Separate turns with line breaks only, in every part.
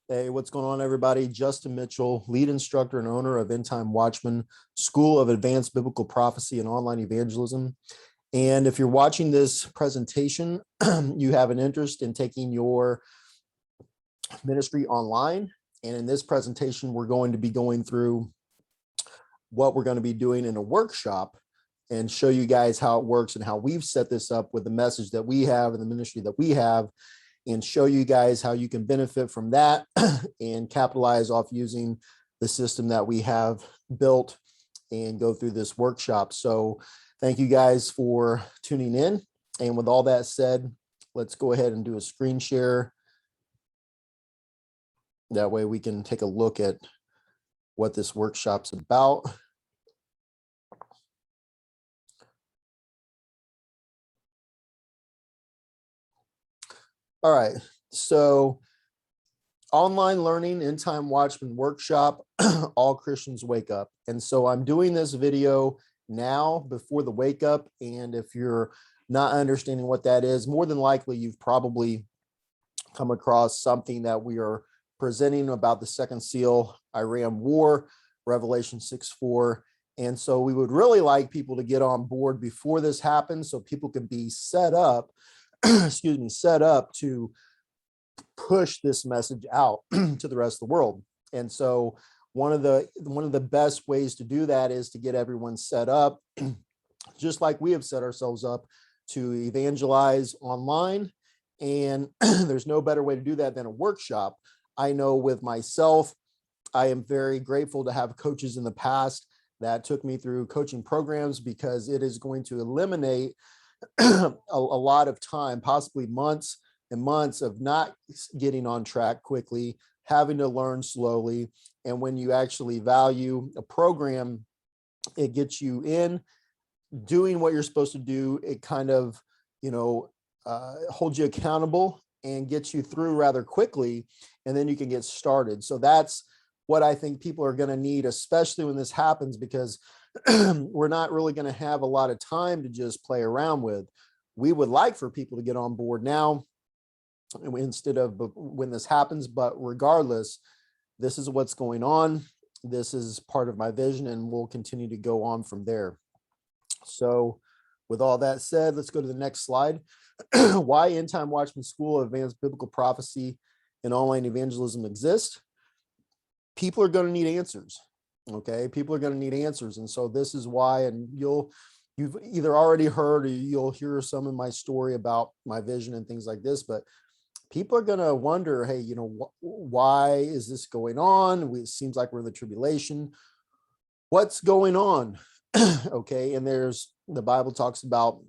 Hey, what's going on, everybody? Justin Mitchell, lead instructor and owner of End Time Watchman, School of Advanced Biblical Prophecy and Online Evangelism. And if you're watching this presentation, you have an interest in taking your ministry online. And in this presentation, we're going to be going through what we're going to be doing in a workshop and show you guys how it works and how we've set this up with the message that we have and the ministry that we have, and show you guys how you can benefit from that and capitalize off using the system that we have built and go through this workshop. So thank you guys for tuning in. And with all that said, let's go ahead and do a screen share. That way we can take a look at what this workshop's about. All right, so online learning, End Time Watchman workshop, all Christians wake up. And so I'm doing this video now before the wake up. And if you're not understanding what that is, more than likely you've probably come across something that we are presenting about the second seal, Iran war, Revelation 6:4. And so we would really like people to get on board before this happens so people can be set up set up to push this message out to the rest of the world. And so one of the best ways to do that is to get everyone set up, just like we have set ourselves up to evangelize online. And there's no better way to do that than a workshop. I know with myself, I am very grateful to have coaches in the past that took me through coaching programs, because it is going to eliminate a lot of time, possibly months and months of not getting on track quickly, having to learn slowly. And when you actually value a program, it gets you in doing what you're supposed to do. It kind of, holds you accountable and gets you through rather quickly, and then you can get started. So that's what I think people are going to need, especially when this happens, because we're not really going to have a lot of time to just play around with. We would like for people to get on board now instead of when this happens, but regardless, this is what's going on. This is part of my vision, and we'll continue to go on from there. So with all that said, let's go to the next slide. Why End Time Watchman School of Advanced Biblical Prophecy and Online Evangelism exist. People are going to need answers. Okay, people are going to need answers. And so this is why, and you've either already heard or you'll hear some of my story about my vision and things like this, but people are going to wonder, hey, why is this going on? It seems like we're in the tribulation. What's going on? Okay, and the Bible talks about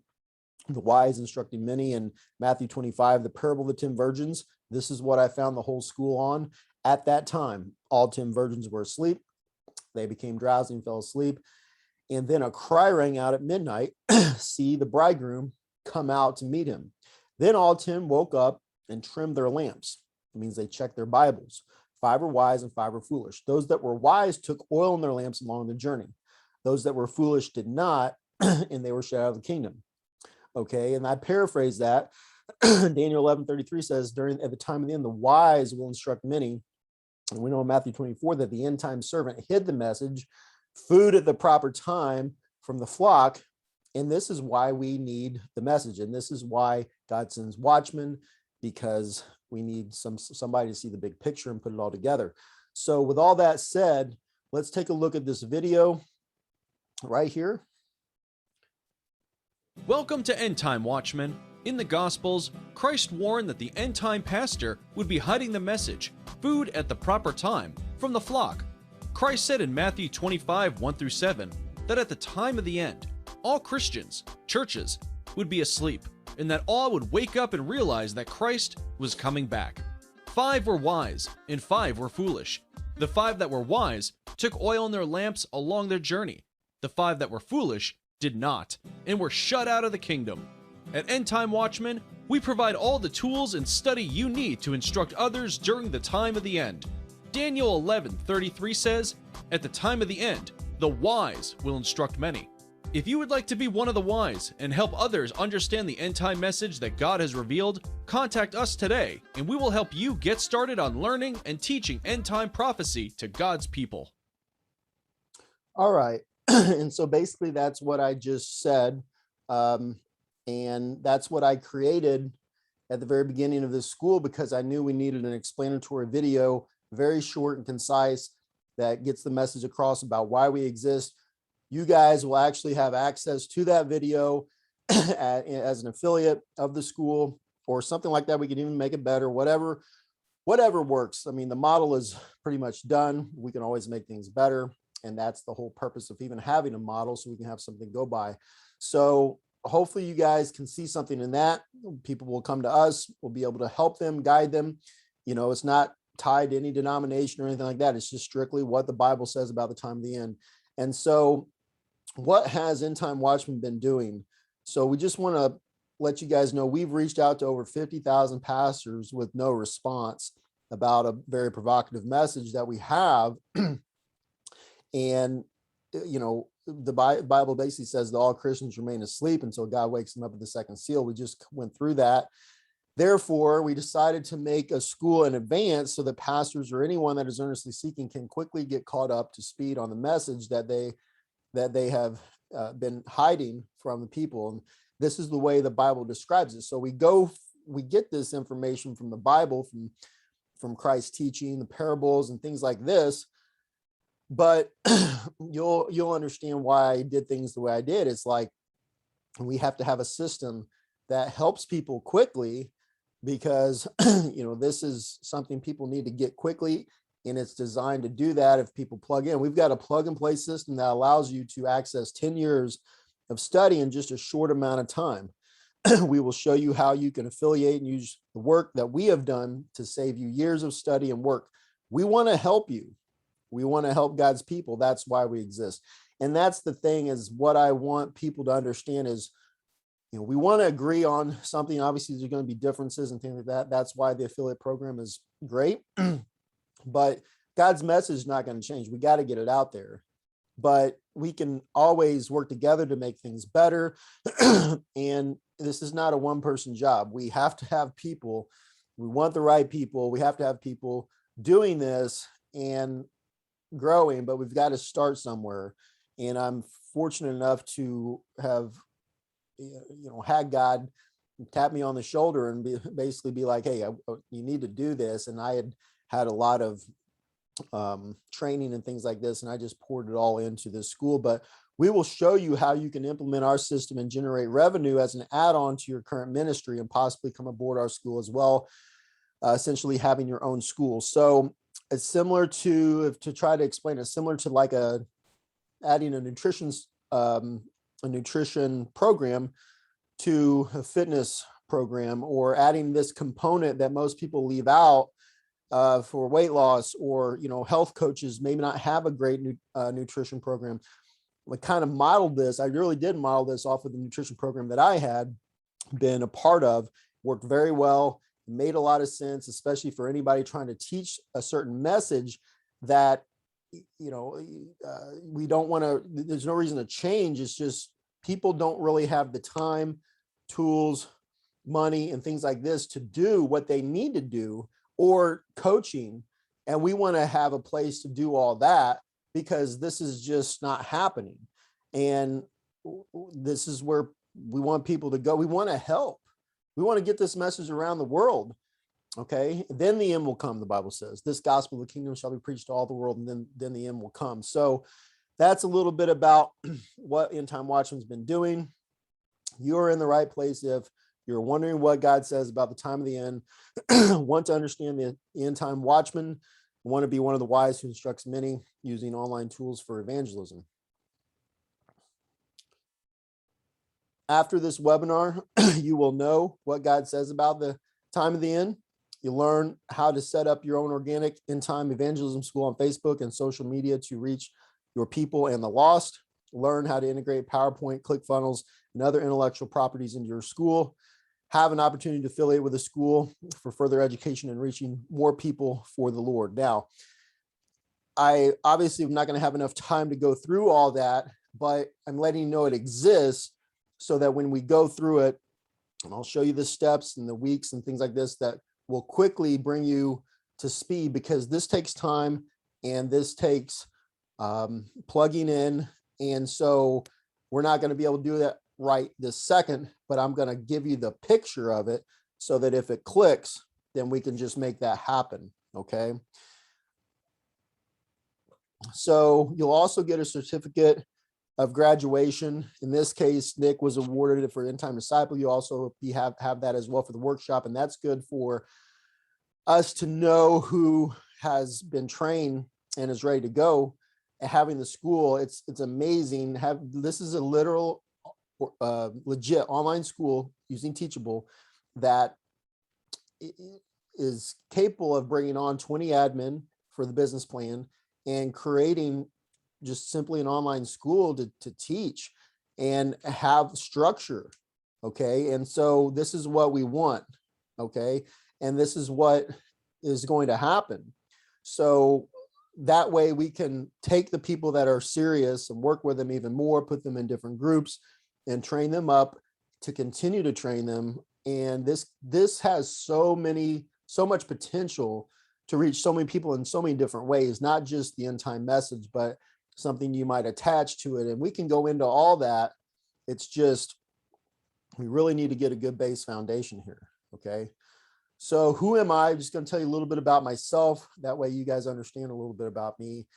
the wise instructing many, in Matthew 25, the parable of the 10 virgins. This is what I found the whole school on. At that time, all 10 virgins were asleep. They became drowsy and fell asleep. And then a cry rang out at midnight, see the bridegroom come out to meet him. Then all 10 woke up and trimmed their lamps. It means they checked their Bibles. 5 were wise and 5 were foolish. Those that were wise took oil in their lamps along the journey. Those that were foolish did not, and they were shut out of the kingdom. Okay, and I paraphrase that. Daniel 11:33 says, at the time of the end, the wise will instruct many. And we know in Matthew 24 that the end time servant hid the message, food at the proper time, from the flock. And this is why we need the message. And this is why God sends watchmen, because we need somebody to see the big picture and put it all together. So with all that said, let's take a look at this video right here.
Welcome to End Time Watchmen. In the Gospels, Christ warned that the end-time pastor would be hiding the message, food at the proper time, from the flock. Christ said in Matthew 25, 1-7, that at the time of the end, all Christians, churches, would be asleep, and that all would wake up and realize that Christ was coming back. 5 were wise, and 5 were foolish. The 5 that were wise took oil in their lamps along their journey. The 5 that were foolish did not, and were shut out of the kingdom. At End Time Watchmen, we provide all the tools and study you need to instruct others during the time of the end. Daniel 11:33 says, "At the time of the end, the wise will instruct many." If you would like to be one of the wise and help others understand the end time message that God has revealed, contact us today and we will help you get started on learning and teaching end time prophecy to God's people.
All right. And so basically that's what I just said. And that's what I created at the very beginning of this school, because I knew we needed an explanatory video, very short and concise, that gets the message across about why we exist. You guys will actually have access to that video as an affiliate of the school or something like that. We can even make it better, whatever works. I mean, the model is pretty much done. We can always make things better. And that's the whole purpose of even having a model, so we can have something to go by. So hopefully you guys can see something in that. People will come to us. We'll be able to help them, guide them. You know, it's not tied to any denomination or anything like that. It's just strictly what the Bible says about the time of the end. And so what has End Time Watchman been doing? So we just want to let you guys know we've reached out to over 50,000 pastors with no response about a very provocative message that we have. And, you know, the Bible basically says that all Christians remain asleep until God wakes them up at the second seal. We just went through that. Therefore, we decided to make a school in advance so that pastors or anyone that is earnestly seeking can quickly get caught up to speed on the message that they have been hiding from the people. And this is the way the Bible describes it. So we get this information from the Bible, from Christ's teaching, the parables and things like this. But you'll understand why I did things the way I did. It's like we have to have a system that helps people quickly, because you know, this is something people need to get quickly, and it's designed to do that if people plug in. We've got a plug and play system that allows you to access 10 years of study in just a short amount of time. We will show you how you can affiliate and use the work that we have done to save you years of study and work. We want to help you. We want to help God's people. That's why we exist. And that's the thing, is what I want people to understand is, you know, we want to agree on something. Obviously, there's going to be differences and things like that. That's why the affiliate program is great. But God's message is not going to change. We got to get it out there. But we can always work together to make things better. And this is not a one-person job. We have to have people. We want the right people. We have to have people doing this and growing, but we've got to start somewhere. And I'm fortunate enough to have, you know, had God tap me on the shoulder and basically be like, hey, you need to do this. And I had a lot of training and things like this, and I just poured it all into this school. But we will show you how you can implement our system and generate revenue as an add-on to your current ministry, and possibly come aboard our school as well, essentially having your own school. So it's similar to try to explain it, similar to like adding a nutrition program to a fitness program, or adding this component that most people leave out for weight loss, or, you know, health coaches maybe not have a great nutrition program. We kind of modeled this. I really did model this off of the nutrition program that I had been a part of. Worked very well. Made a lot of sense, especially for anybody trying to teach a certain message that, you know, we don't want to, there's no reason to change. It's just people don't really have the time, tools, money, and things like this to do what they need to do, or coaching. And we want to have a place to do all that, because this is just not happening. And this is where we want people to go. We want to help. We want to get this message around the world. Okay. Then the end will come. The Bible says this gospel of the kingdom shall be preached to all the world, and then the end will come. So that's a little bit about what End Time Watchman's been doing. You're in the right place if you're wondering what God says about the time of the end, want to understand the End Time Watchman, want to be one of the wise who instructs many using online tools for evangelism. After this webinar, you will know what God says about the time of the end. You learn how to set up your own organic end time evangelism school on Facebook and social media to reach your people and the lost. Learn how to integrate PowerPoint, ClickFunnels, and other intellectual properties into your school. Have an opportunity to affiliate with a school for further education and reaching more people for the Lord. Now, I obviously am not going to have enough time to go through all that, but I'm letting you know it exists so that when we go through it, and I'll show you the steps and the weeks and things like this that will quickly bring you to speed, because this takes time and this takes plugging in. And so we're not going to be able to do that right this second, but I'm going to give you the picture of it so that if it clicks, then we can just make that happen. Okay. So you'll also get a certificate of graduation. In this case, Nick was awarded it for End Time Disciple. You also have that as well for the workshop, and that's good for us to know who has been trained and is ready to go. And having the school, it's amazing. This is a literal, legit online school using Teachable that is capable of bringing on 20 admin for the business plan and creating just simply an online school to teach and have structure. Okay. And so this is what we want. Okay. And this is what is going to happen. So that way we can take the people that are serious and work with them even more, put them in different groups and train them up to continue to train them. And this has so much potential to reach so many people in so many different ways, not just the end time message, but something you might attach to it. And we can go into all that. It's just, we really need to get a good base foundation here. Okay. So who am I? I'm just going to tell you a little bit about myself. That way you guys understand a little bit about me.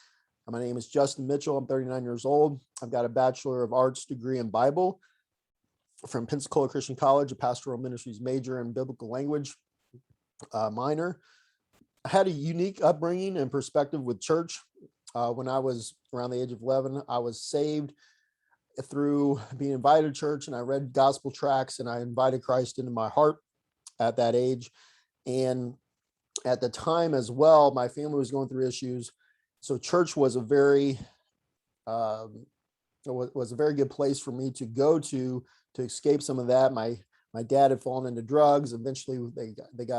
My name is Justin Mitchell. I'm 39 years old. I've got a Bachelor of Arts degree in Bible from Pensacola Christian College, a pastoral ministries major and biblical language minor. I had a unique upbringing and perspective with church. When I was around the age of 11, I was saved through being invited to church, and I read gospel tracts, and I invited Christ into my heart at that age. And at the time as well, my family was going through issues. So church was a very good place for me to go to escape some of that. My dad had fallen into drugs. Eventually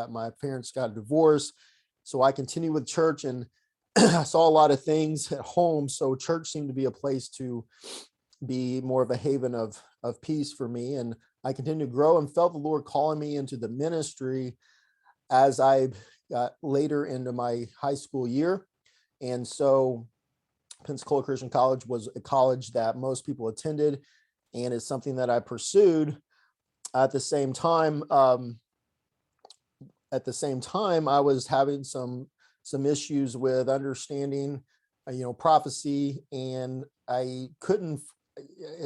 my parents got a divorce. So I continued with church, and I saw a lot of things at home. So church seemed to be a place to be more of a haven of peace for me. And I continued to grow and felt the Lord calling me into the ministry as I got later into my high school year. And so Pensacola Christian College was a college that most people attended, and it's something that I pursued. At the same time, I was having some issues with understanding, prophecy, and I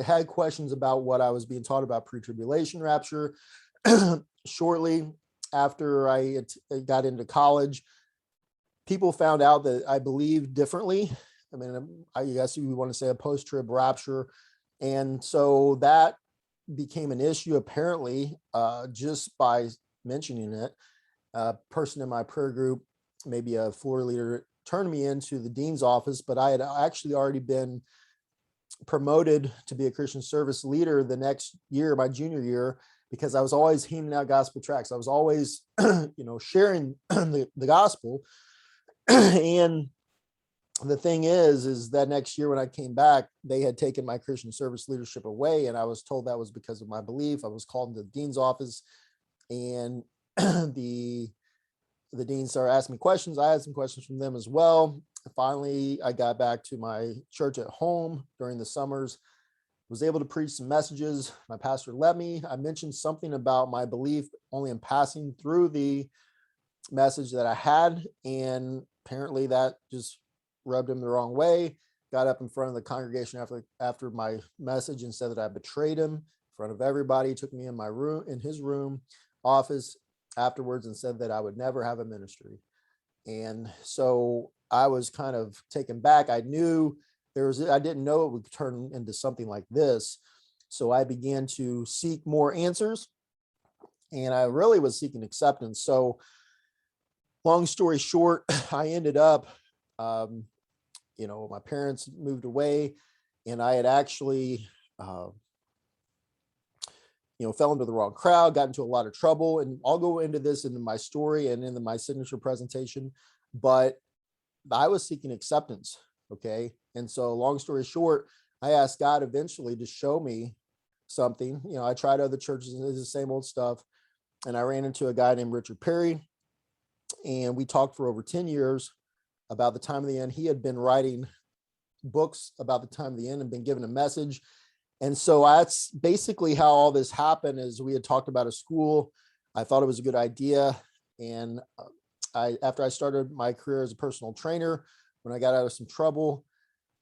had questions about what I was being taught about pre-tribulation rapture. Shortly after I got into college, people found out that I believed differently. I mean, I guess you want to say a post-trib rapture. And so that became an issue, apparently, just by mentioning it. A person in my prayer group, maybe a floor leader, turned me into the dean's office, but I had actually already been promoted to be a Christian service leader the next year, my junior year, because I was always handing out gospel tracts. I was always, sharing the gospel. And the thing is that next year when I came back, they had taken my Christian service leadership away. And I was told that was because of my belief. I was called into the dean's office, and the dean started asking me questions. I had some questions from them as well. Finally, I got back to my church at home during the summers, was able to preach some messages. My pastor let me. I mentioned something about my belief only in passing through the message that I had, and apparently that just rubbed him the wrong way. Got up in front of the congregation after my message and said that I betrayed him in front of everybody. Took me in his room office afterwards and said that I would never have a ministry. And so I was kind of taken back. I didn't know it would turn into something like this. So I began to seek more answers, and I really was seeking acceptance. So long story short, I ended up, my parents moved away, and I had actually, fell into the wrong crowd, got into a lot of trouble. And I'll go into this in my story and in my signature presentation, but I was seeking acceptance. Okay. And so long story short, I asked God eventually to show me something. I tried other churches and it's the same old stuff. And I ran into a guy named Richard Perry, and we talked for over 10 years about the time of the end. He had been writing books about the time of the end and been given a message. And so that's basically how all this happened. Is we had talked about a school. I thought it was a good idea. And after I started my career as a personal trainer, when I got out of some trouble,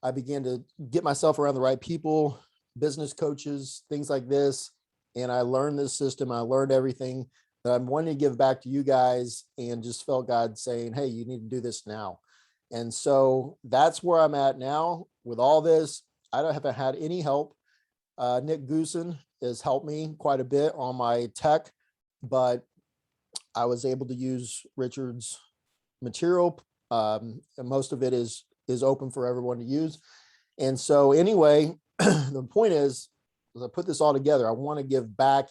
I began to get myself around the right people, business coaches, things like this. And I learned this system. I learned everything that I'm wanting to give back to you guys, and just felt God saying, hey, you need to do this now. And so that's where I'm at now with all this. I haven't had any help. Nick Goosen has helped me quite a bit on my tech, but I was able to use Richard's material. And most of it is open for everyone to use. And so anyway, the point is, as I put this all together, I want to give back,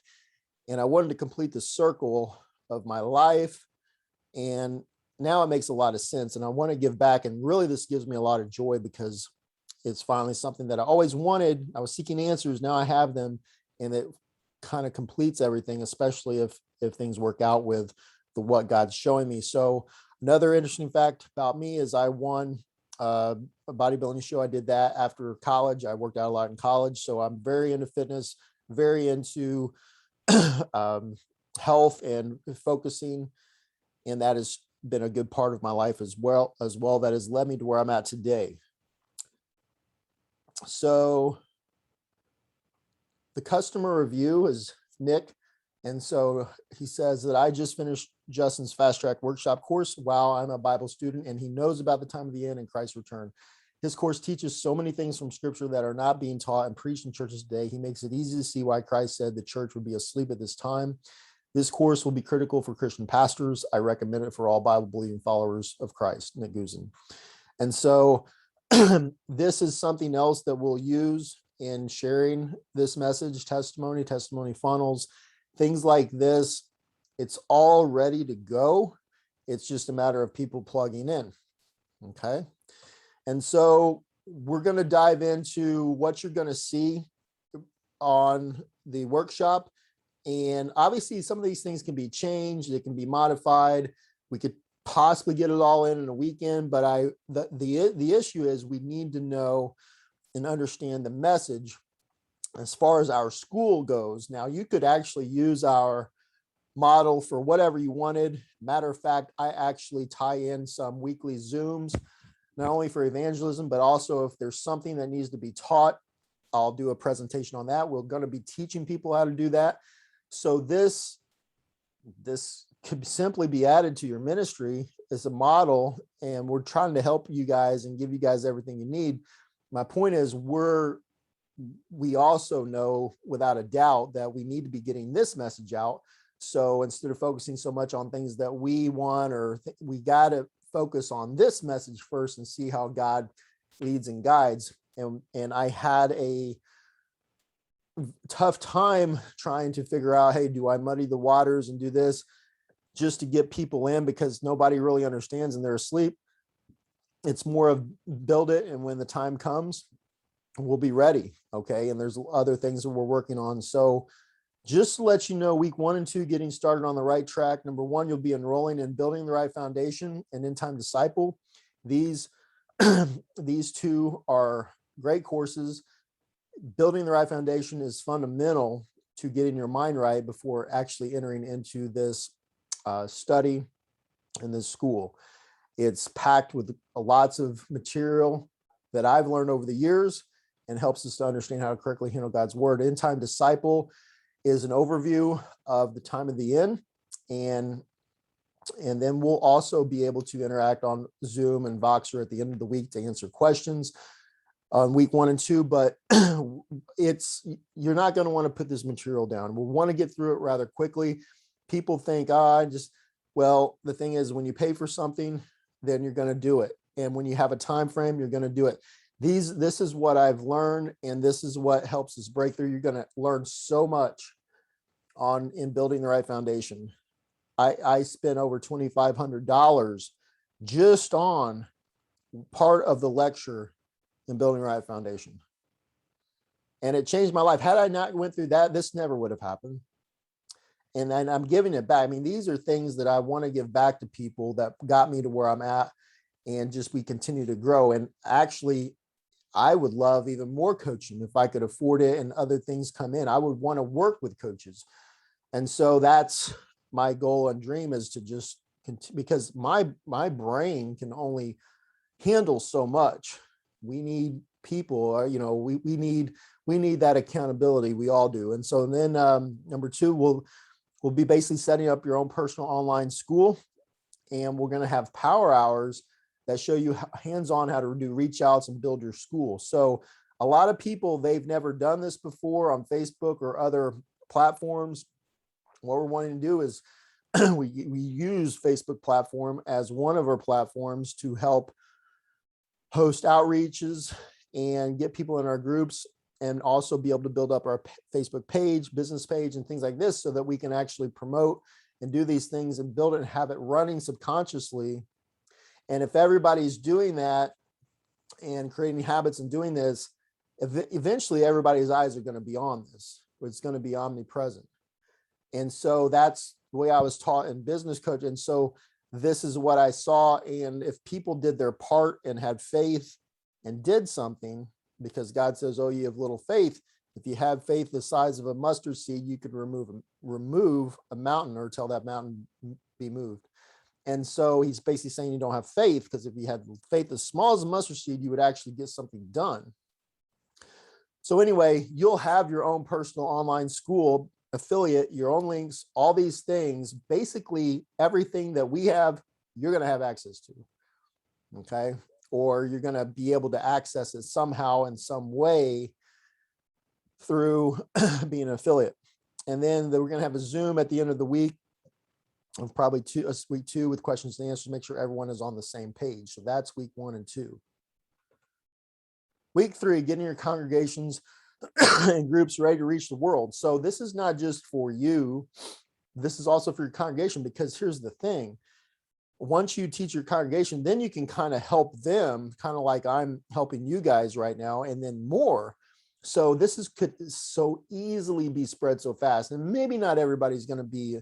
and I wanted to complete the circle of my life. And now it makes a lot of sense. And I want to give back. And really, this gives me a lot of joy because it's finally something that I always wanted. I was seeking answers. Now I have them, and it kind of completes everything, especially if things work out with what God's showing me. So another interesting fact about me is I won a bodybuilding show. I did that after college. I worked out a lot in college. So I'm very into fitness, very into health and focusing. And that has been a good part of my life as well. That has led me to where I'm at today. So the customer review is Nick. And so he says that I just finished Justin's fast track workshop course while I'm a Bible student, and he knows about the time of the end and Christ's return. His course teaches so many things from scripture that are not being taught and preached in churches today. He makes it easy to see why Christ said the church would be asleep at this time. This course will be critical for Christian pastors. I recommend it for all Bible believing followers of Christ, Nick Goosen. And so this is something else that we'll use in sharing this message, testimony funnels, things like this. It's all ready to go. It's just a matter of people plugging in. Okay. And so we're going to dive into what you're going to see on the workshop. And obviously some of these things can be changed. It can be modified. We could possibly get it all in a weekend, but the issue is we need to know and understand the message as far as our school goes. Now, you could actually use our model for whatever you wanted. Matter of fact, I actually tie in some weekly Zooms, not only for evangelism, but also if there's something that needs to be taught, I'll do a presentation on that. We're going to be teaching people how to do that. So this could simply be added to your ministry as a model, and we're trying to help you guys and give you guys everything you need. My point is we also know without a doubt that we need to be getting this message out. So instead of focusing so much on things that we want, we got to focus on this message first and see how God leads and guides. And I had a tough time trying to figure out, hey, do I muddy the waters and do this just to get people in because nobody really understands and they're asleep? It's more of build it, and when the time comes, we'll be ready. Okay. And there's other things that we're working on. So just to let you know, week 1 and 2, getting started on the right track. Number 1, you'll be enrolling in Building the Right Foundation and End Time Disciple. These two are great courses. Building the Right Foundation is fundamental to getting your mind right before actually entering into this study in this school. It's packed with lots of material that I've learned over the years and helps us to understand how to correctly handle God's word. End Time Disciple is an overview of the time of the end. And then we'll also be able to interact on Zoom and Voxer at the end of the week to answer questions on week 1 and 2. But you're not going to want to put this material down. We'll want to get through it rather quickly. People think, well, the thing is, when you pay for something, then you're going to do it. And when you have a time frame, you're going to do it. This is what I've learned, and this is what helps us break through. You're going to learn so much in Building the Right Foundation. I spent over $2,500 just on part of the lecture in Building the Right Foundation. And it changed my life. Had I not went through that, this never would have happened. And then I'm giving it back. I mean, these are things that I want to give back to people that got me to where I'm at, and just we continue to grow. And actually, I would love even more coaching if I could afford it and other things come in. I would want to work with coaches. And so that's my goal and dream, is to just continue, because my brain can only handle so much. We need people, we need that accountability. We all do. And so then number two, we'll be basically setting up your own personal online school, and we're going to have power hours that show you hands-on how to do reach outs and build your school. So a lot of people, they've never done this before on Facebook or other platforms. What we're wanting to do is we use Facebook platform as one of our platforms to help host outreaches and get people in our groups, and also be able to build up our Facebook page, business page, and things like this, so that we can actually promote and do these things and build it and have it running subconsciously. And if everybody's doing that and creating habits and doing this, eventually everybody's eyes are going to be on this. It's going to be omnipresent. And so that's the way I was taught in business coach. And so this is what I saw. And if people did their part and had faith and did something, because God says, oh, you have little faith. If you have faith the size of a mustard seed, you could remove a mountain, or tell that mountain be moved. And so he's basically saying you don't have faith, because if you had faith as small as a mustard seed, you would actually get something done. So anyway, you'll have your own personal online school, affiliate, your own links, all these things. Basically, everything that we have, you're going to have access to. Okay. Or you're going to be able to access it somehow in some way through being an affiliate. And then we're going to have a Zoom at the end of the week, of probably week 2 with questions and answers, make sure everyone is on the same page. So that's week 1 and 2. Week 3, getting your congregations and groups ready to reach the world. So this is not just for you. This is also for your congregation, because here's the thing. Once you teach your congregation, then you can kind of help them, kind of like I'm helping you guys right now, and then more. So this could so easily be spread so fast. And maybe not everybody's going to be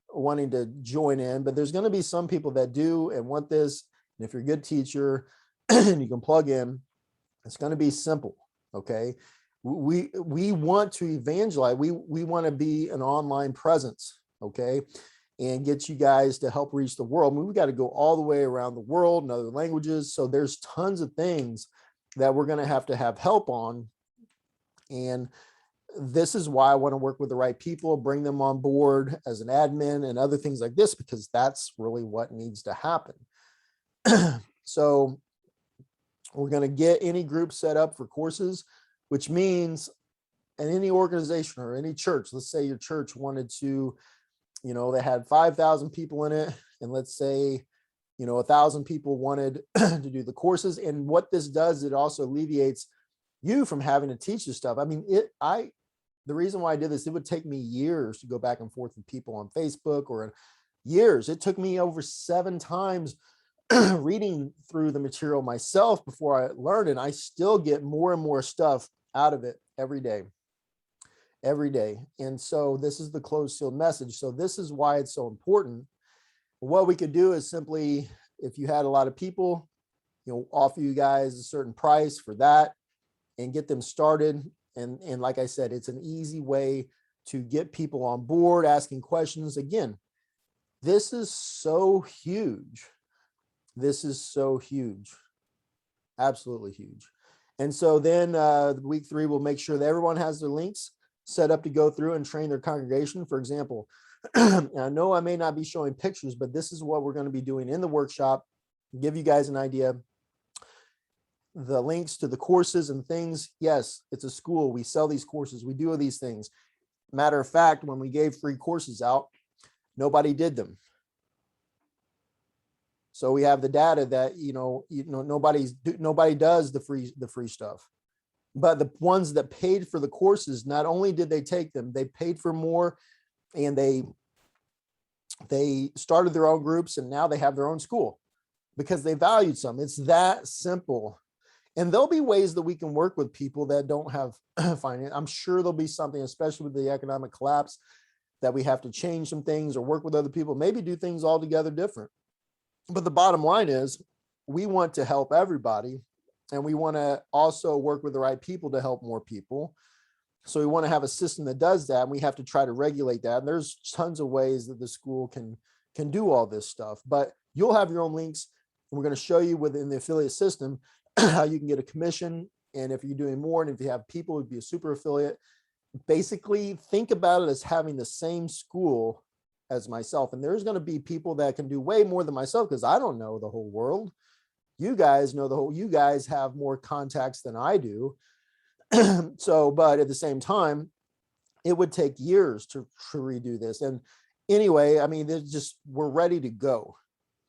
wanting to join in, but there's going to be some people that do and want this. And if you're a good teacher and you can plug in, it's going to be simple. Okay. We want to evangelize. We want to be an online presence. Okay. And get you guys to help reach the world. I mean, we got to go all the way around the world in other languages. So there's tons of things that we're going to have help on. And this is why I want to work with the right people, bring them on board as an admin and other things like this, because that's really what needs to happen. So we're going to get any group set up for courses, which means in any organization or any church, let's say your church wanted to, they had 5,000 people in it. And let's say, 1,000 people wanted to do the courses. And what this does, it also alleviates you from having to teach this stuff. I mean, the reason why I did this, it would take me years to go back and forth with people on Facebook, or years. It took me over 7 times reading through the material myself before I learned, and I still get more and more stuff out of it every day. And so this is the closed sealed message. So this is why it's so important. What we could do is simply, if you had a lot of people, offer you guys a certain price for that and get them started. And like I said, it's an easy way to get people on board, asking questions. Again, this is so huge. This is so huge. Absolutely huge. And so then week 3, we'll make sure that everyone has their links set up to go through and train their congregation. For example, I know I may not be showing pictures, but this is what we're going to be doing in the workshop. Give you guys an idea. The links to the courses and things. Yes, it's a school. We sell these courses. We do these things. Matter of fact, when we gave free courses out, nobody did them. So we have the data that, nobody does the free stuff. But the ones that paid for the courses, not only did they take them, they paid for more, and they started their own groups, and now they have their own school because they valued some. It's that simple. And there'll be ways that we can work with people that don't have finance. I'm sure there'll be something, especially with the economic collapse, that we have to change some things or work with other people, maybe do things altogether different. But the bottom line is we want to help everybody, and we want to also work with the right people to help more people. So we want to have a system that does that, and we have to try to regulate that. And there's tons of ways that the school can do all this stuff, but you'll have your own links. And we're going to show you within the affiliate system how you can get a commission. And if you're doing more, and if you have people, it'd be a super affiliate. Basically, think about it as having the same school as myself. And there's going to be people that can do way more than myself, because I don't know the whole world. You guys know the whole, you guys have more contacts than I do. So, but at the same time, it would take years to redo this. And anyway, I mean, we're ready to go.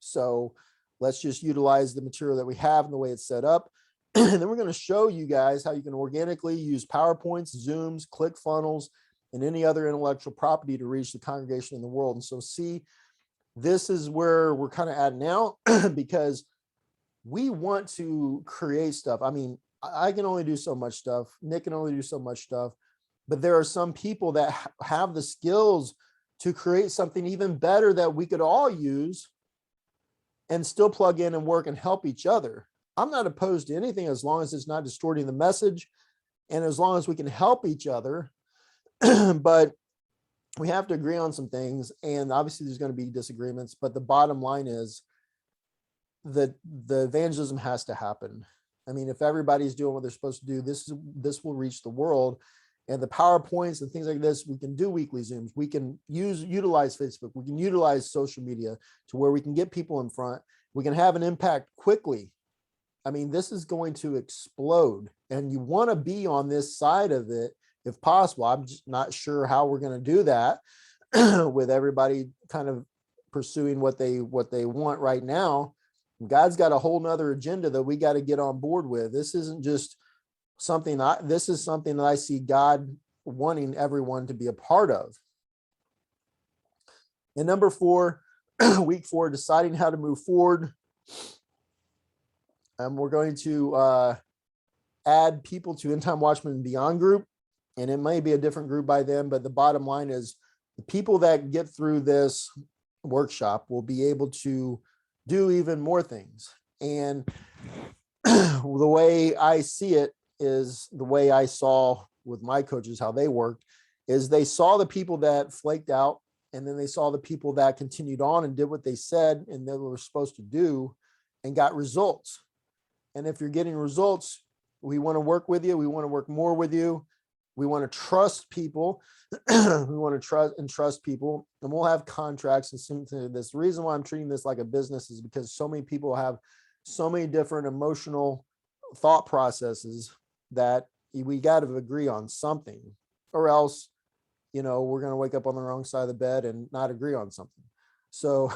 So let's just utilize the material that we have and the way it's set up. And then we're going to show you guys how you can organically use PowerPoints, Zooms, ClickFunnels, and any other intellectual property to reach the congregation in the world. And so see, this is where we're kind of at now, because we want to create stuff. I mean, I can only do so much stuff. Nick can only do so much stuff, but there are some people that have the skills to create something even better that we could all use and still plug in and work and help each other. I'm not opposed to anything as long as it's not distorting the message and as long as we can help each other. But we have to agree on some things, and obviously there's going to be disagreements, but the bottom line is that the evangelism has to happen. I mean, if everybody's doing what they're supposed to do, this will reach the world. And the PowerPoints and things like this, we can do weekly Zooms. We can utilize Facebook. We can utilize social media to where we can get people in front. We can have an impact quickly. I mean, this is going to explode, and you want to be on this side of it if possible. I'm just not sure how we're going to do that with everybody kind of pursuing what they want right now. God's got a whole nother agenda that we got to get on board with. This isn't just something, this is something that I see God wanting everyone to be a part of. And number 4, week 4, deciding how to move forward. We're going to add people to End Time Watchman and Beyond group, and it may be a different group by then, but the bottom line is the people that get through this workshop will be able to do even more things. And the way I see it is the way I saw with my coaches, how they worked, is they saw the people that flaked out, and then they saw the people that continued on and did what they said and they were supposed to do and got results. And if you're getting results, we want to work with you. We want to work more with you. We want to trust people. We want to trust people, and we'll have contracts and things like this. The reason why I'm treating this like a business is because so many people have so many different emotional thought processes that we got to agree on something, or else, we're going to wake up on the wrong side of the bed and not agree on something. So,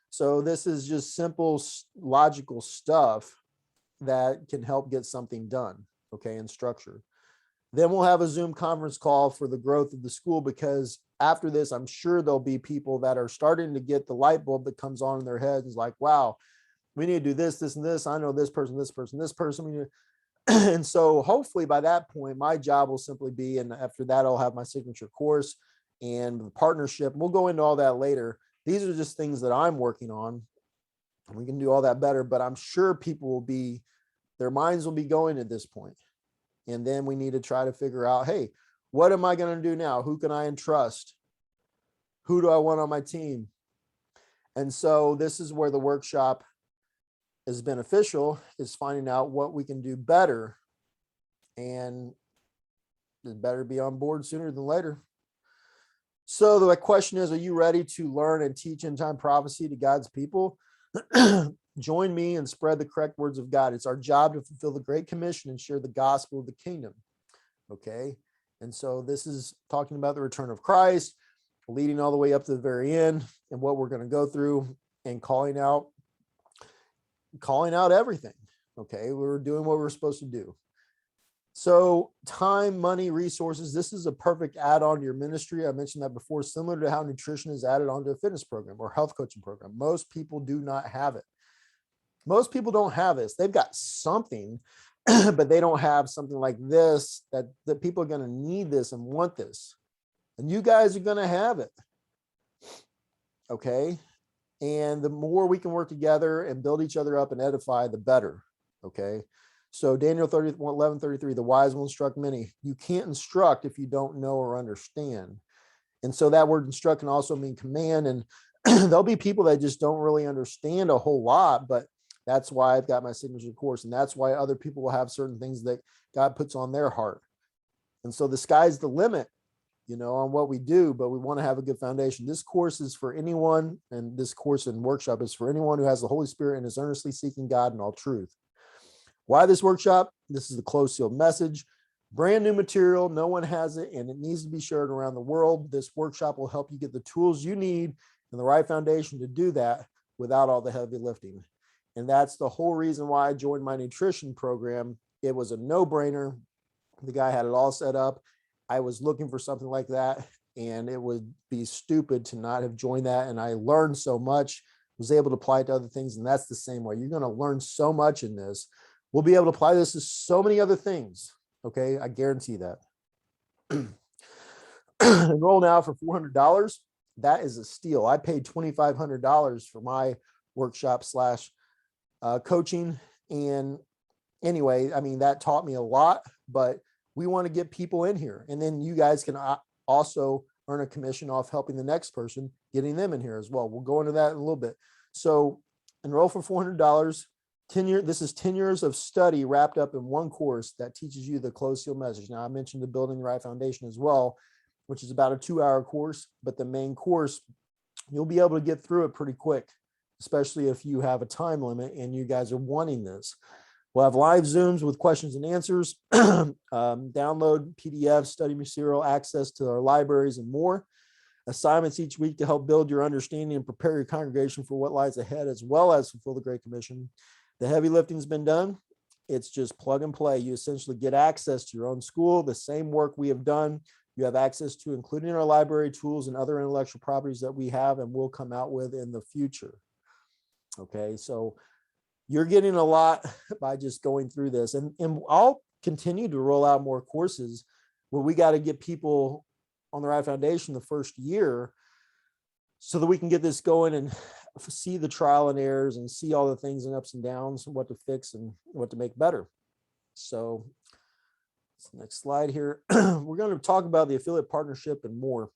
so this is just simple, logical stuff that can help get something done, okay, in structure. Then we'll have a Zoom conference call for the growth of the school, because after this, I'm sure there'll be people that are starting to get the light bulb that comes on in their heads. It's like, wow, we need to do this, this, and this. I know this person, this person, this person. We need to... And so hopefully by that point, my job will simply be, and after that, I'll have my signature course and the partnership. We'll go into all that later. These are just things that I'm working on. We can do all that better, but I'm sure people will be, their minds will be going at this point. And then we need to try to figure out, hey, what am I going to do now? Who can I entrust? Who do I want on my team? And so this is where the workshop is beneficial, is finding out what we can do better. And it better be on board sooner than later. So the question is, are you ready to learn and teach end time prophecy to God's people? Join me and spread the correct words of God. It's our job to fulfill the Great Commission and share the gospel of the kingdom. Okay. And so this is talking about the return of Christ, leading all the way up to the very end, and what we're going to go through, and calling out everything. Okay. We're doing what we're supposed to do. So time, money, resources, this is a perfect add-on to your ministry. I mentioned that before, similar to how nutrition is added onto a fitness program or health coaching program. Most people do not have it. Most people don't have this. They've got something, but they don't have something like this that people are going to need this and want this. And you guys are going to have it. Okay. And the more we can work together and build each other up and edify, the better. Okay. So Daniel 11:33, the wise will instruct many. You can't instruct if you don't know or understand. And so that word instruct can also mean command. And there'll be people that just don't really understand a whole lot, but that's why I've got my signature course. And that's why other people will have certain things that God puts on their heart. And so the sky's the limit, on what we do, but we want to have a good foundation. This course is for anyone, and this course and workshop is for anyone who has the Holy Spirit and is earnestly seeking God in all truth. Why this workshop? This is the closed sealed message. Brand new material. No one has it, and it needs to be shared around the world. This workshop will help you get the tools you need and the right foundation to do that without all the heavy lifting. And that's the whole reason why I joined my nutrition program. It was a no-brainer. The guy had it all set up. I was looking for something like that, and it would be stupid to not have joined that. And I learned so much, was able to apply it to other things. And that's the same way. You're going to learn so much in this. We'll be able to apply this to so many other things. Okay. I guarantee that. Enroll now for $400. That is a steal. I paid $2,500 for my workshop / coaching. And anyway, I mean, that taught me a lot, but we want to get people in here. And then you guys can also earn a commission off helping the next person, getting them in here as well. We'll go into that in a little bit. So enroll for $400. This is 10 years of study wrapped up in one course that teaches you the closed seal message. Now, I mentioned the building the right foundation as well, which is about a 2-hour course, but the main course, you'll be able to get through it pretty quick, especially if you have a time limit and you guys are wanting this. We'll have live Zooms with questions and answers, download PDFs, study material, access to our libraries, and more. Assignments each week to help build your understanding and prepare your congregation for what lies ahead, as well as fulfill the Great Commission. The heavy lifting has been done. It's just plug and play. You essentially get access to your own school, the same work we have done. You have access to, including our library tools and other intellectual properties that we have and will come out with in the future. Okay, so you're getting a lot by just going through this. And I'll continue to roll out more courses where we got to get people on the right foundation the first year so that we can get this going and see the trial and errors and see all the things and ups and downs and what to fix and what to make better. So next slide here. We're going to talk about the affiliate partnership and more.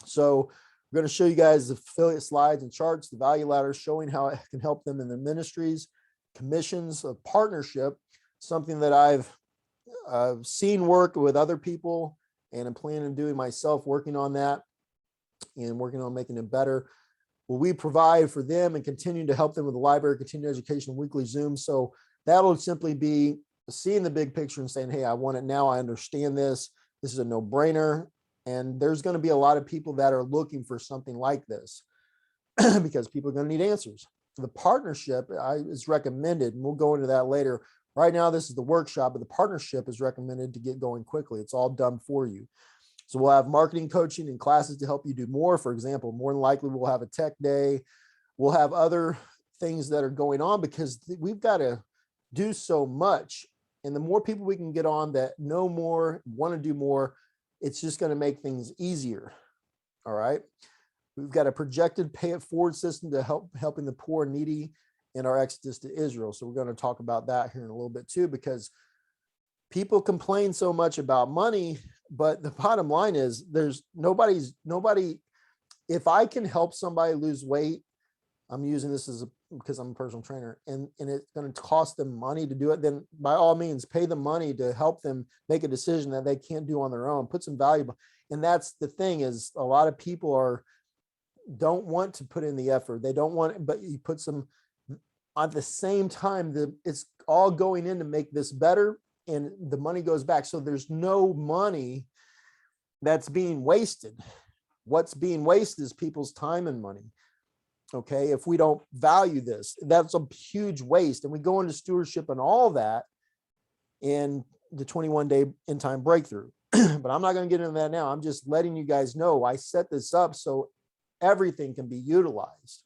So we're going to show you guys the affiliate slides and charts, the value ladder, showing how it can help them in their ministries, commissions of partnership, something that I've seen work with other people and I'm planning on doing myself, working on that and working on making it better. Will we provide for them and continue to help them with the library, continuing education, weekly Zoom? So that'll simply be seeing the big picture and saying, hey, I want it now. I understand this. This is a no-brainer. And there's going to be a lot of people that are looking for something like this because people are going to need answers. The partnership is recommended, and we'll go into that later. Right now, this is the workshop, but the partnership is recommended to get going quickly. It's all done for you. So we'll have marketing coaching and classes to help you do more. For example, more than likely, we'll have a tech day. We'll have other things that are going on because we've got to do so much. And the more people we can get on that know more, want to do more, it's just going to make things easier. All right. We've got a projected pay it forward system to helping the poor and needy in our exodus to Israel. So we're going to talk about that here in a little bit too, because people complain so much about money, but the bottom line is there's nobody. If I can help somebody lose weight, I'm using this because I'm a personal trainer and it's going to cost them money to do it, then by all means, pay them money to help them make a decision that they can't do on their own, put some value. And that's the thing is a lot of people don't want to put in the effort. They don't want, but you put some at the same time, it's all going in to make this better and the money goes back. So there's no money that's being wasted. What's being wasted is people's time and money. Okay, if we don't value this, that's a huge waste. And we go into stewardship and all that in the 21-day end time breakthrough. But I'm not going to get into that now. I'm just letting you guys know I set this up so everything can be utilized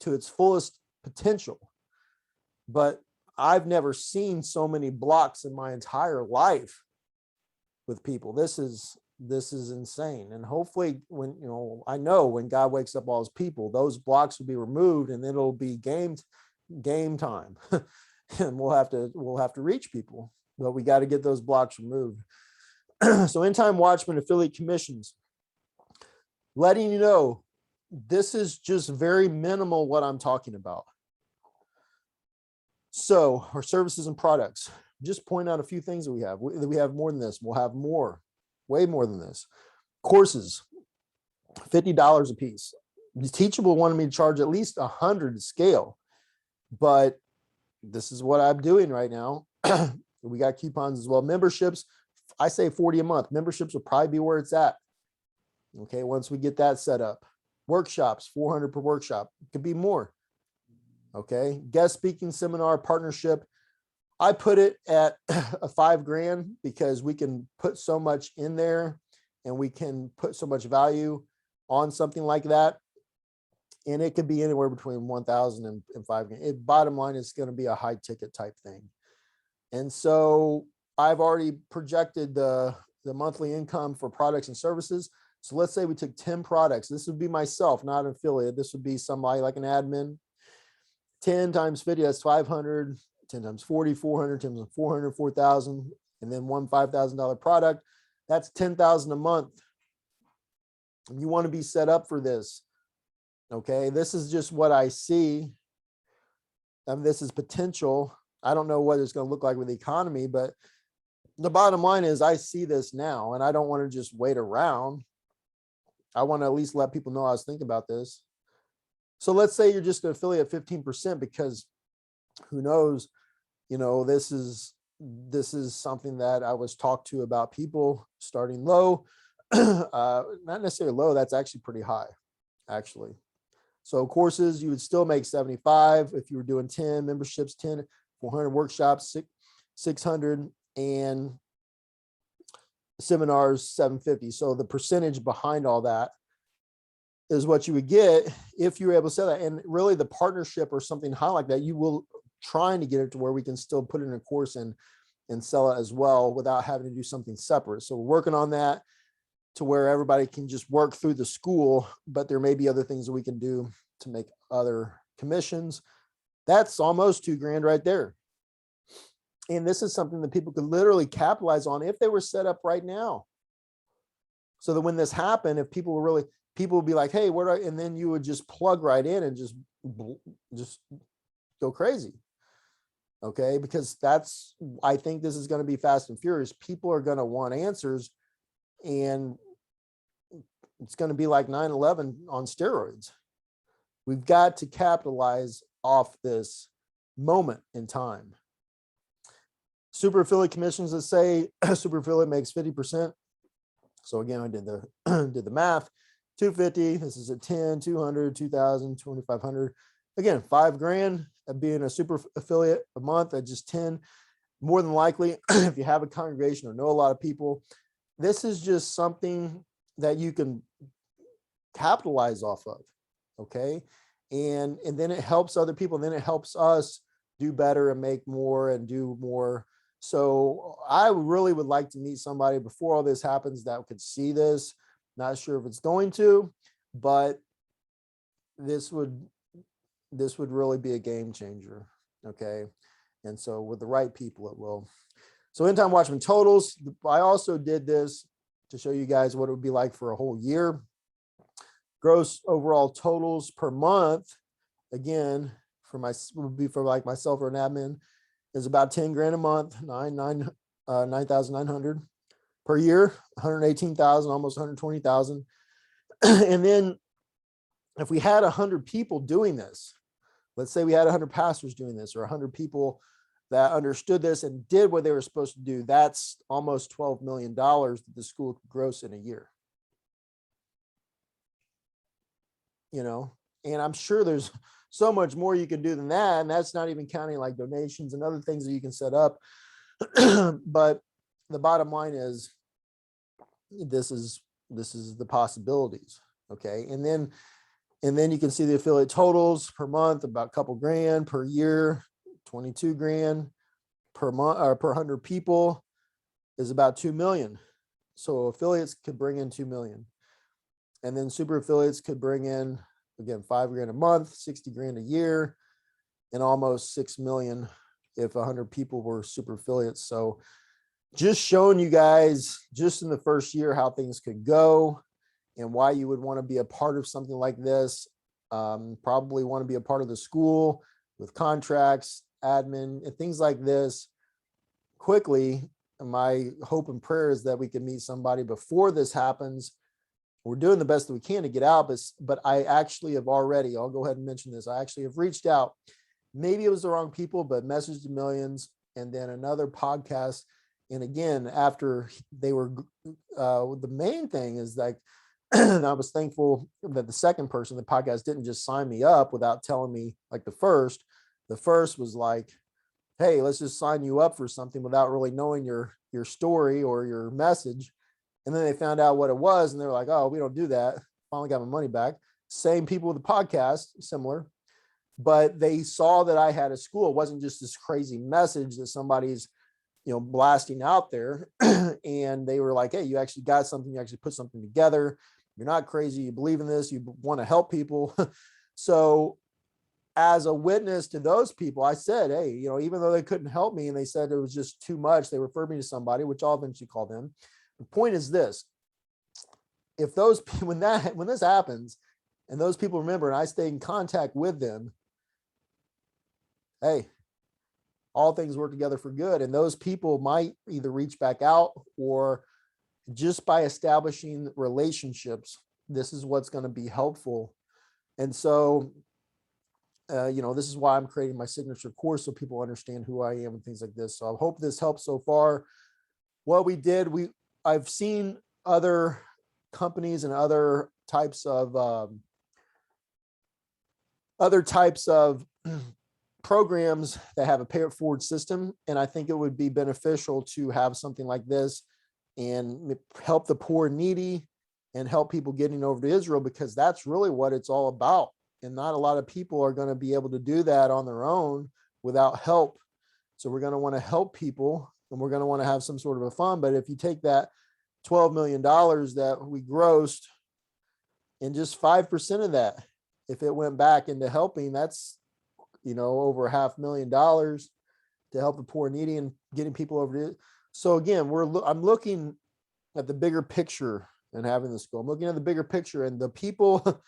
to its fullest potential. But I've never seen so many blocks in my entire life with people. This is insane. And hopefully when, I know when God wakes up all his people, those blocks will be removed and then it'll be game time. And we'll have to reach people, but we got to get those blocks removed. So End Time Watchman affiliate commissions, letting you know, this is just very minimal what I'm talking about. So our services and products, just point out a few things that we have. We have more than this. We'll have more, way more than this. Courses, $50 a piece. The Teachable wanted me to charge at least 100 to scale, but this is what I'm doing right now. We got coupons as well. Memberships, I say 40 a month. Memberships will probably be where it's at. Okay, once we get that set up. Workshops, 400 per workshop. It could be more. Okay, guest speaking seminar partnership. I put it at a $5,000 because we can put so much in there and we can put so much value on something like that. And it could be anywhere between 1,000 and $5,000. Bottom line, it's going to be a high ticket type thing. And so I've already projected the monthly income for products and services. So let's say we took 10 products. This would be myself, not an affiliate. This would be somebody like an admin. 10 times 50, that's 500. 10 times 40, 400, 10 times 400, 4,000, and then one $5,000 product. That's 10,000 a month. You want to be set up for this. Okay, this is just what I see. This is potential. I don't know what it's going to look like with the economy, but the bottom line is I see this now and I don't want to just wait around. I want to at least let people know I was thinking about this. So let's say you're just an affiliate 15% because who knows, this is something that I was talked to about people starting low, not necessarily low. That's actually pretty high, actually. So courses, you would still make 75 if you were doing 10 memberships, 10, 400 workshops, 600, and seminars, 750. So the percentage behind all that is what you would get if you were able to sell that. And really the partnership or something high like that, you will trying to get it to where we can still put it in a course and sell it as well without having to do something separate. So we're working on that to where everybody can just work through the school, but there may be other things that we can do to make other commissions. That's almost $2,000 right there. And this is something that people could literally capitalize on if they were set up right now. So that when this happened, if people would be like, hey, where do I, and then you would just plug right in and just go crazy. Okay, because I think this is going to be fast and furious. People are going to want answers, and it's going to be like 9/11 on steroids. We've got to capitalize off this moment in time. Super affiliate commissions, let's say super affiliate makes 50%. So again, I did the math. 250, this is at 10, 200, 2,000, 2,500. Again, $5,000 of being a super affiliate a month at just 10. More than likely, if you have a congregation or know a lot of people, this is just something that you can capitalize off of. Okay. And then it helps other people. And then it helps us do better and make more and do more. So I really would like to meet somebody before all this happens that could see this. Not sure if it's going to, but this would really be a game changer. Okay. And so with the right people, it will. So End Time Watchman totals, I also did this to show you guys what it would be like for a whole year. Gross overall totals per month, again, would be for like myself or an admin, is about 10 grand a month, 9,900 per year, 118,000, almost 120,000. And then if we had 100 people doing this, let's say we had 100 pastors doing this or 100 people that understood this and did what they were supposed to do, that's almost $12 million that the school could gross in a year. And I'm sure there's so much more you can do than that. And that's not even counting like donations and other things that you can set up. But the bottom line is this is the possibilities. Okay. And then you can see the affiliate totals per month, about a couple grand per year, 22 grand per month or per 100 people is about 2 million. So affiliates could bring in 2 million. And then super affiliates could bring in, again, 5 grand a month, 60 grand a year, and almost 6 million if 100 people were super affiliates. So just showing you guys just in the first year how things could go and why you would want to be a part of something like this. Probably want to be a part of the school with contracts, admin, and things like this quickly. My hope and prayer is that we can meet somebody before this happens. We're doing the best that we can to get out, but I actually have already, I'll go ahead and mention this. I actually have reached out. Maybe it was the wrong people, but messaged to millions, and then another podcast. And again, after they were, the main thing is like, I was thankful that the second person, the podcast, didn't just sign me up without telling me like the first was like, hey, let's just sign you up for something without really knowing your story or your message. And then they found out what it was and they're like, oh, we don't do that. Finally got my money back. Same people with the podcast, similar, but they saw that I had a school. It wasn't just this crazy message that somebody's, blasting out there. And they were like, hey, you actually got something, you actually put something together. You're not crazy. You believe in this. You want to help people. So as a witness to those people, I said, hey, even though they couldn't help me and they said it was just too much, they referred me to somebody, which I'll eventually call them. The point is this: if those, when this happens and those people remember and I stay in contact with them, hey, all things work together for good. And those people might either reach back out, or just by establishing relationships, this is what's going to be helpful. And so, this is why I'm creating my signature course, so people understand who I am and things like this. So I hope this helps so far. What we did, I've seen other companies and other types of programs that have a pay it forward system. And I think it would be beneficial to have something like this and help the poor and needy and help people getting over to Israel, because that's really what it's all about. And not a lot of people are going to be able to do that on their own without help. So we're going to want to help people, and we're going to want to have some sort of a fund. But if you take that $12 million that we grossed, and just 5% of that, if it went back into helping, that's, over $500,000 to help the poor and needy and getting people over to it. So again, I'm looking at the bigger picture and having this go. I'm looking at the bigger picture, and the people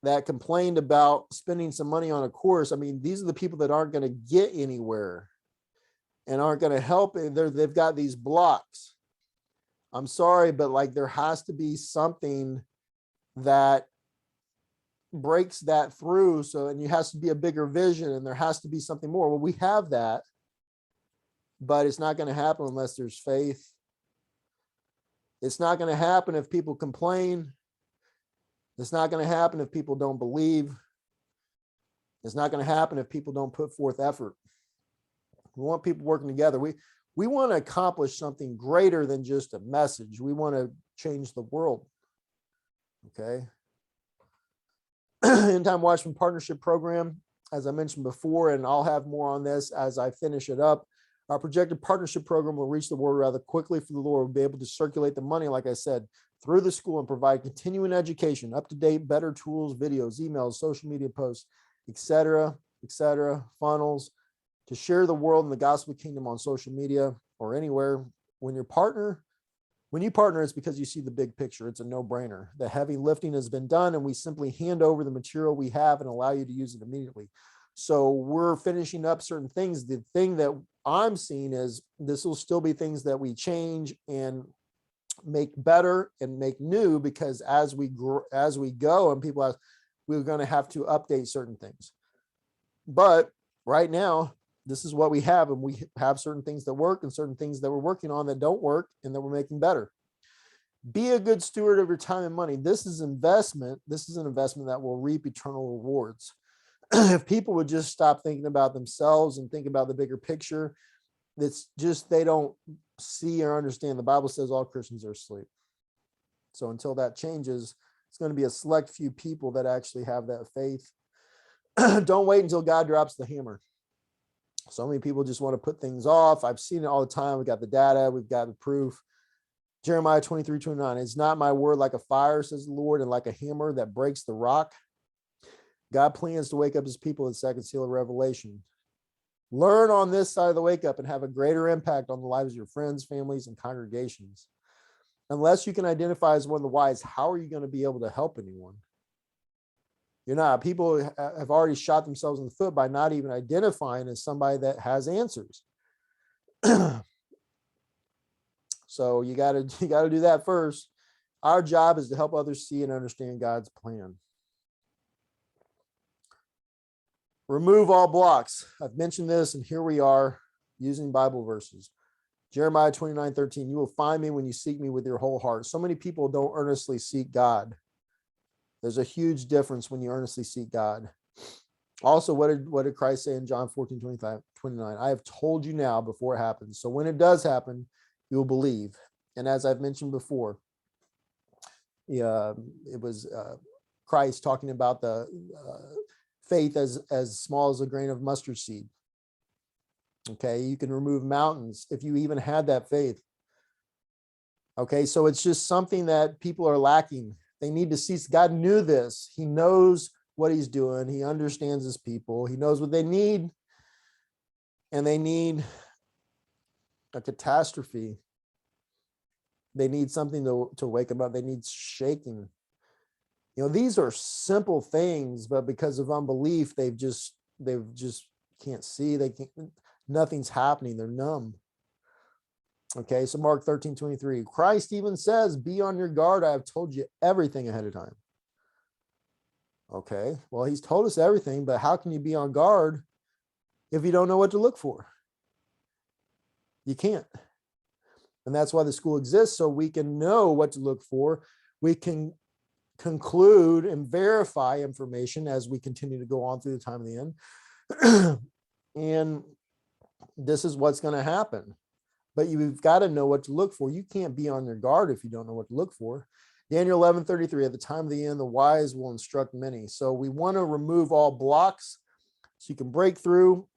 that complained about spending some money on a course, I mean, these are the people that aren't going to get anywhere and aren't going to help. And they've got these blocks. I'm sorry, but like there has to be something that breaks that through. So, and it has to be a bigger vision, and there has to be something more. Well, we have that, but it's not going to happen unless there's faith. It's not going to happen if people complain. It's not going to happen if people don't believe. It's not going to happen if people don't put forth effort. We want people working together. We want to accomplish something greater than just a message. We want to change the world. Okay. End Time Watchman Partnership Program, as I mentioned before, and I'll have more on this as I finish it up. Our projected partnership program will reach the world rather quickly, for the Lord will be able to circulate the money, like I said, through the school and provide continuing education, up-to-date, better tools, videos, emails, social media posts, etc., funnels, to share the world and the gospel kingdom on social media or anywhere. When you partner, it's because you see the big picture. It's a no-brainer. The heavy lifting has been done, and we simply hand over the material we have and allow you to use it immediately. So we're finishing up certain things. The thing that I'm seeing is this will still be things that we change and make better and make new, because as we go and people ask, we're going to have to update certain things. But right now, this is what we have, and we have certain things that work and certain things that we're working on that don't work and that we're making better. Be a good steward of your time and money. This is investment. This is an investment that will reap eternal rewards. If people would just stop thinking about themselves and think about the bigger picture, it's just they don't see or understand. The Bible says all Christians are asleep. So until that changes, it's going to be a select few people that actually have that faith. Don't wait until God drops the hammer. So many people just want to put things off. I've seen it all the time. We got the data, we've got the proof. Jeremiah 23:29. It's not my word like a fire, says the Lord, and like a hammer that breaks the rock. God plans to wake up his people in the second seal of Revelation. Learn on this side of the wake up and have a greater impact on the lives of your friends, families, and congregations. Unless you can identify as one of the wise, how are you going to be able to help anyone? You're not. People have already shot themselves in the foot by not even identifying as somebody that has answers. So you got to do that first. Our job is to help others see and understand God's plan. Remove all blocks. I've mentioned this, and here we are using Bible verses. Jeremiah 29:13. You will find me when you seek me with your whole heart. So many people don't earnestly seek God. There's a huge difference when you earnestly seek God. Also, what did Christ say in John 14:29? I have told you now before it happens. So when it does happen, you will believe. And as I've mentioned before, it was Christ talking about the faith as small as a grain of mustard seed. Okay, you can remove mountains if you even had that faith. Okay, so it's just something that people are lacking. They need to see. God knew this. He knows what he's doing. He understands his people. He knows what they need. And they need a catastrophe. They need something to wake them up. They need shaking. You know, these are simple things, but because of unbelief, they've just can't see. They can't, nothing's happening. They're numb. Okay, so Mark 13:23. Christ even says, be on your guard. I have told you everything ahead of time. Okay, well, he's told us everything, but how can you be on guard if you don't know what to look for? You can't. And that's why the school exists, so we can know what to look for. We can conclude and verify information as we continue to go on through the time of the end. And this is what's going to happen. But you've got to know what to look for. You can't be on your guard if you don't know what to look for. Daniel 11:33, at the time of the end, the wise will instruct many. So we want to remove all blocks so you can break through.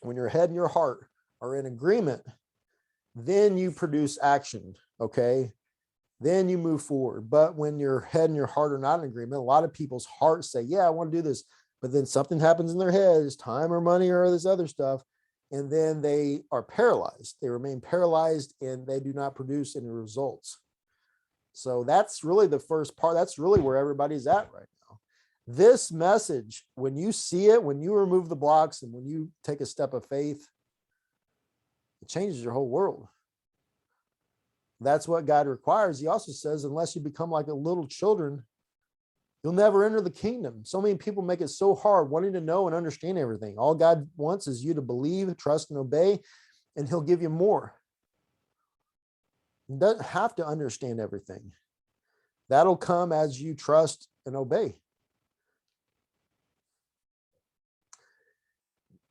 When your head and your heart are in agreement, then you produce action, okay? Then you move forward. But when your head and your heart are not in agreement, a lot of people's hearts say, yeah, I want to do this. But then something happens in their head, it's time or money or this other stuff. And then they are paralyzed. They remain paralyzed and they do not produce any results. So that's really the first part. That's really where everybody's at right now. This message, when you see it, when you remove the blocks and when you take a step of faith, it changes your whole world. That's what God requires. He also says, unless you become like a little children, you'll never enter the kingdom. So many people make it so hard wanting to know and understand everything. All God wants is you to believe, trust, and obey, and he'll give you more. You don't have to understand everything. That'll come as you trust and obey.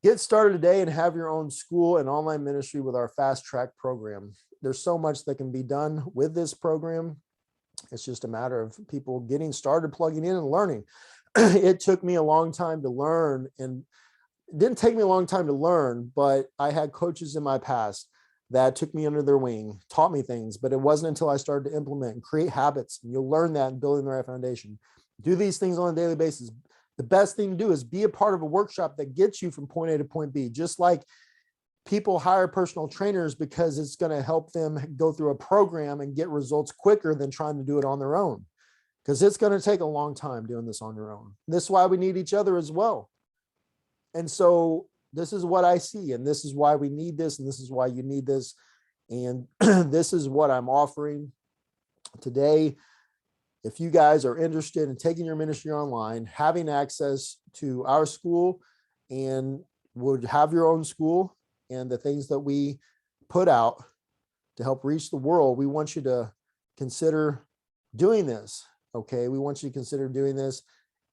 Get started today and have your own school and online ministry with our Fast Track program. There's so much that can be done with this program. It's just a matter of people getting started, plugging in and learning. It took me a long time to learn, and it didn't take me a long time to learn, but I had coaches in my past that took me under their wing, taught me things, but it wasn't until I started to implement and create habits. And you'll learn that in building the right foundation. Do these things on a daily basis. The best thing to do is be a part of a workshop that gets you from point A to point B, just like people hire personal trainers because it's going to help them go through a program and get results quicker than trying to do it on their own, because it's going to take a long time doing this on your own. This is why we need each other as well. And so this is what I see, and this is why we need this, and this is why you need this. And this is what I'm offering today. If you guys are interested in taking your ministry online, having access to our school, and would have your own school, and the things that we put out to help reach the world, we want you to consider doing this. Okay, we want you to consider doing this,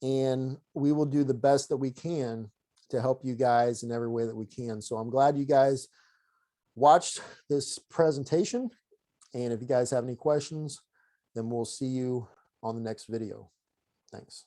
and we will do the best that we can to help you guys in every way that we can. So I'm glad you guys watched this presentation, and if you guys have any questions, then we'll see you on the next video. Thanks.